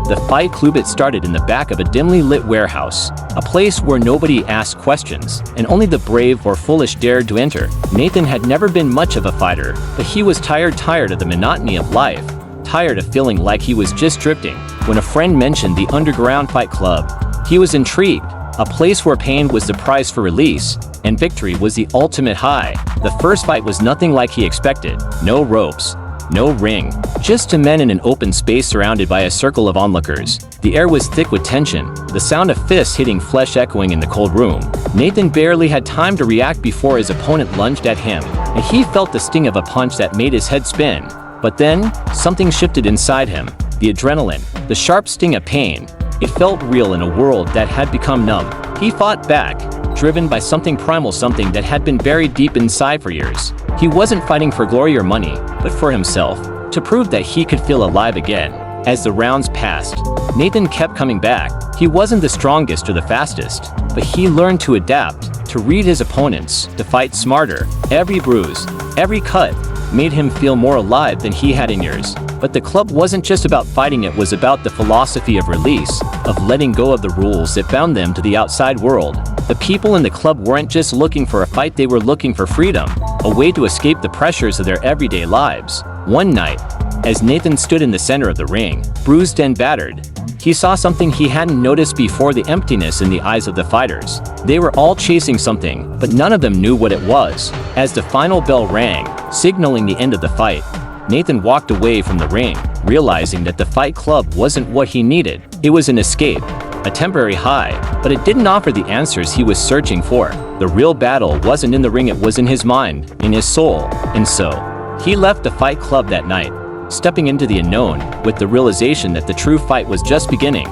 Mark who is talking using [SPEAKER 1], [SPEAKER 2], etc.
[SPEAKER 1] The Fight Club started in the back of a dimly lit warehouse, a place where nobody asked questions, and only the brave or foolish dared to enter. Nathan had never been much of a fighter, but he was tired of the monotony of life, tired of feeling like he was just drifting. When a friend mentioned the underground fight club, he was intrigued, a place where pain was the price for release, and victory was the ultimate high. The first fight was nothing like he expected. No ropes, no ring, just two men in an open space surrounded by a circle of onlookers. The air was thick with tension, the sound of fists hitting flesh echoing in the cold room. Nathan barely had time to react before his opponent lunged at him, and he felt the sting of a punch that made his head spin. But then, something shifted inside him. The adrenaline, the sharp sting of pain. It felt real in a world that had become numb. He fought back, driven by something primal, something that had been buried deep inside for years. He wasn't fighting for glory or money, but for himself, to prove that he could feel alive again. As the rounds passed, Nathan kept coming back. He wasn't the strongest or the fastest, but he learned to adapt, to read his opponents, to fight smarter. Every bruise, every cut, made him feel more alive than he had in years. But the club wasn't just about fighting, it was about the philosophy of release, of letting go of the rules that bound them to the outside world. The people in the club weren't just looking for a fight, they were looking for freedom, a way to escape the pressures of their everyday lives. One night, as Nathan stood in the center of the ring, bruised and battered, he saw something he hadn't noticed before: the emptiness in the eyes of the fighters. They were all chasing something, but none of them knew what it was. As the final bell rang, signaling the end of the fight, Nathan walked away from the ring, realizing that the Fight Club wasn't what he needed. It was an escape, a temporary high, but it didn't offer the answers he was searching for. The real battle wasn't in the ring, it was in his mind, in his soul. And so, he left the Fight Club that night, stepping into the unknown, with the realization that the true fight was just beginning.